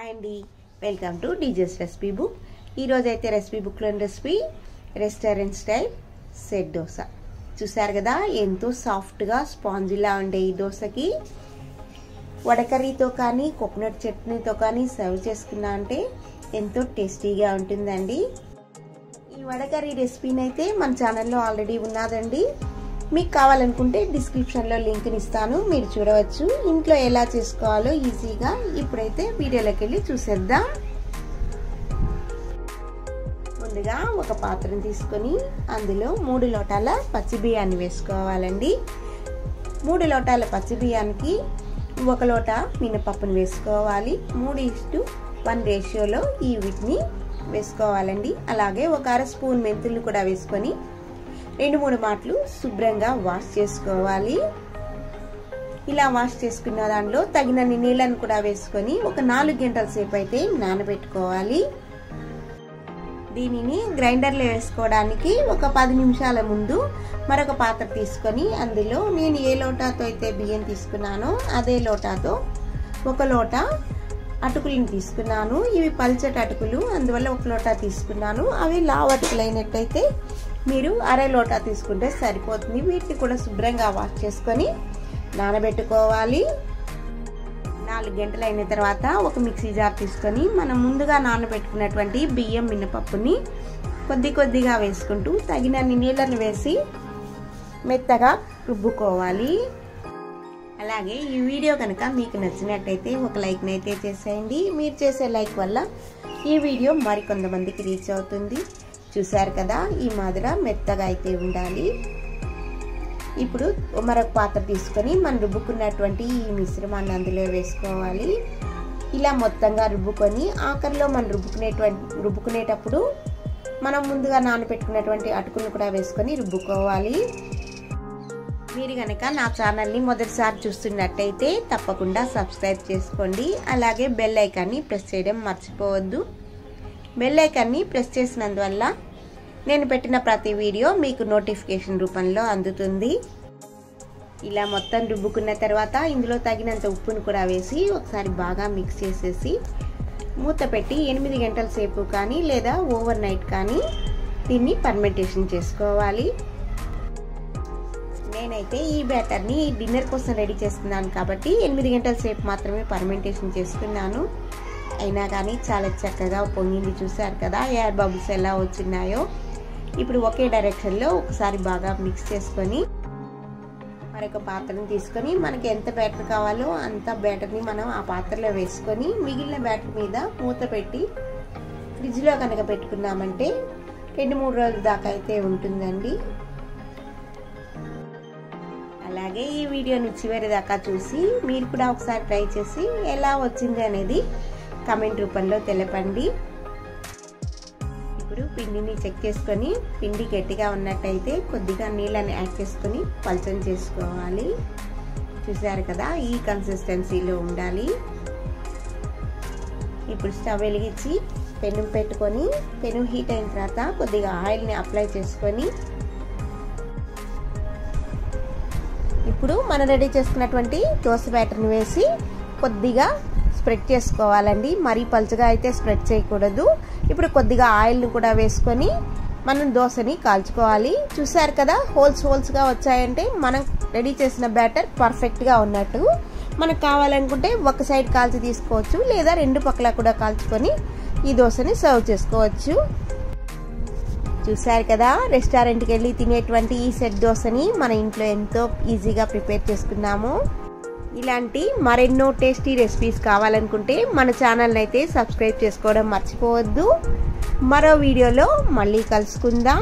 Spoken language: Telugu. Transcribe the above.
హాయ్ అండి, welcome to DJ's recipe book. ఈరోజు అయితే రెసిపీ బుక్లోని recipe restaurant style set dosa. చూసారు కదా, ఎంతో సాఫ్ట్గా స్పాంజిలా ఉండే ఈ దోశకి వడకర్రీతో కానీ కోకోనట్ చట్నీతో కానీ సర్వ్ చేసుకున్నా అంటే ఎంతో టేస్టీగా ఉంటుందండి. ఈ వడకర్రీ రెసిపీని అయితే మన ఛానల్లో ఆల్రెడీ ఉన్నదండి. మీకు కావాలనుకుంటే డిస్క్రిప్షన్లో లింక్ని ఇస్తాను, మీరు చూడవచ్చు. ఇంట్లో ఎలా చేసుకోవాలో ఈజీగా ఇప్పుడైతే వీడియోలోకి వెళ్ళి చూసేద్దాం. ముందుగా ఒక పాత్రను తీసుకొని అందులో 3 లోటాల పచ్చి బియ్యాన్ని వేసుకోవాలండి. 3 లోటాల పచ్చి బియ్యానికి 1 లోట మినపప్పును వేసుకోవాలి. 3:1 రేషియోలో ఈ వీటిని వేసుకోవాలండి. అలాగే 1 అర స్పూన్ మెంతులు కూడా వేసుకొని 2-3 మాటలు శుభ్రంగా వాష్ చేసుకోవాలి. ఇలా వాష్ చేసుకున్న దాంట్లో తగినన్ని నీళ్ళను కూడా వేసుకొని ఒక 4 గంటల సేపు అయితే నానబెట్టుకోవాలి. దీనిని గ్రైండర్లో వేసుకోవడానికి ఒక 10 నిమిషాల ముందు మరొక పాత్ర తీసుకొని అందులో నేను ఏ లోటాతో అయితే బియ్యం తీసుకున్నానో అదే లోటాతో 1 లోట అటుకులను తీసుకున్నాను. ఇవి పల్చటి అటుకులు, అందువల్ల 1 లోటా తీసుకున్నాను. అవి లావు అటుకులు అయినట్టయితే మీరు అర లోటా తీసుకుంటే సరిపోతుంది. వీటిని కూడా శుభ్రంగా వాష్ చేసుకొని నానబెట్టుకోవాలి. 4 గంటలు అయిన తర్వాత ఒక మిక్సీ జార్ తీసుకొని మనం ముందుగా నానబెట్టుకున్నటువంటి బియ్యం మినపప్పుని కొద్దిగా వేసుకుంటూ తగినన్ని నీళ్ళని వేసి మెత్తగా రుబ్బుకోవాలి. అలాగే ఈ వీడియో కనుక మీకు నచ్చినట్టయితే ఒక లైక్ని అయితే చేసేయండి. మీరు చేసే లైక్ వల్ల ఈ వీడియో మరికొంతమందికి రీచ్ అవుతుంది. చూసారు కదా, ఈ మాదిరి మెత్తగా అయితే ఉండాలి. ఇప్పుడు మరొక పాత్ర తీసుకొని మనం రుబ్బుకున్నటువంటి ఈ మిశ్రమాన్ని అందులో వేసుకోవాలి. ఇలా మొత్తంగా రుబ్బుకొని ఆఖరిలో మనం రుబ్బుకునేటప్పుడు మనం ముందుగా నానబెట్టుకున్నటువంటి అటుకులను కూడా వేసుకొని రుబ్బుకోవాలి. మీరు కనుక నా ఛానల్ని మొదటిసారి చూస్తున్నట్టయితే తప్పకుండా సబ్స్క్రైబ్ చేసుకోండి. అలాగే బెల్ ఐకాన్ని ప్రెస్ చేయడం మర్చిపోవద్దు. బెల్ ఐకాన్ని ప్రెస్ చేసినందువల్ల నేను పెట్టిన ప్రతి వీడియో మీకు నోటిఫికేషన్ రూపంలో అందుతుంది. ఇలా మొత్తం రుబ్బుకున్న తర్వాత ఇందులో తగినంత ఉప్పును కూడా వేసి ఒకసారి బాగా మిక్స్ చేసేసి మూత పెట్టి 8 గంటల సేపు కానీ లేదా ఓవర్ నైట్ కానీ దీన్ని ఫర్మెంటేషన్ చేసుకోవాలి. నేనైతే ఈ బ్యాటర్ని డిన్నర్ కోసం రెడీ చేస్తున్నాను కాబట్టి 8 గంటల సేపు మాత్రమే ఫర్మెంటేషన్ చేసుకున్నాను. అయినా కానీ చాలా చక్కగా పొంగింది. చూసారు కదా ఎయిర్ బబుల్స్ ఎలా వచ్చినాయో. ఇప్పుడు ఒకే డైరెక్షన్లో ఒకసారి బాగా మిక్స్ చేసుకొని మరొక పాత్రను తీసుకొని మనకి ఎంత బ్యాటర్ కావాలో అంత బ్యాటర్ని మనం ఆ పాత్రలో వేసుకొని మిగిలిన బ్యాటర్ మీద మూత పెట్టి ఫ్రిడ్జ్లో కనుక పెట్టుకున్నామంటే 2-3 రోజుల దాకా అయితే ఉంటుందండి. అలాగే ఈ వీడియోని చివరి దాకా చూసి మీరు కూడా ఒకసారి ట్రై చేసి ఎలా వచ్చింది అనేది కామెంట్ రూపంలో తెలపండి. ఇప్పుడు పిండిని చెక్ చేసుకొని పిండి గట్టిగా ఉన్నట్టయితే కొద్దిగా నీళ్ళని యాడ్ చేసుకొని పల్చం చేసుకోవాలి. చూసారు కదా, ఈ కన్సిస్టెన్సీలో ఉండాలి. ఇప్పుడు స్టవ్ వెలిగించి పెనం పెట్టుకొని పెనం హీట్ అయిన తర్వాత కొద్దిగా ఆయిల్ని అప్లై చేసుకొని ఇప్పుడు మనం రెడీ చేసుకున్నటువంటి దోశ బ్యాటర్ని వేసి కొద్దిగా స్ప్రెడ్ చేసుకోవాలండి. మరీ పలుచగా అయితే స్ప్రెడ్ చేయకూడదు. ఇప్పుడు కొద్దిగా ఆయిల్ని కూడా వేసుకొని మనం దోశని కాల్చుకోవాలి. చూసారు కదా, హోల్స్గా వచ్చాయంటే మనం రెడీ చేసిన బ్యాటర్ పర్ఫెక్ట్గా ఉన్నట్టు. మనకు కావాలనుకుంటే ఒక సైడ్ కాల్చి తీసుకోవచ్చు, లేదా 2 పక్కల కూడా కాల్చుకొని ఈ దోశని సర్వ్ చేసుకోవచ్చు. చూసారు కదా, రెస్టారెంట్కి వెళ్ళి తినేటువంటి ఈ సెట్ దోశని మన ఇంట్లో ఎంతో ఈజీగా ప్రిపేర్ చేసుకున్నాము. ఇలాంటి మరెన్నో టేస్టీ రెసిపీస్ కావాలనుకుంటే మన ఛానల్ని అయితే సబ్స్క్రైబ్ చేసుకోవడం మర్చిపోవద్దు. మరో వీడియోలో మళ్ళీ కలుసుకుందాం.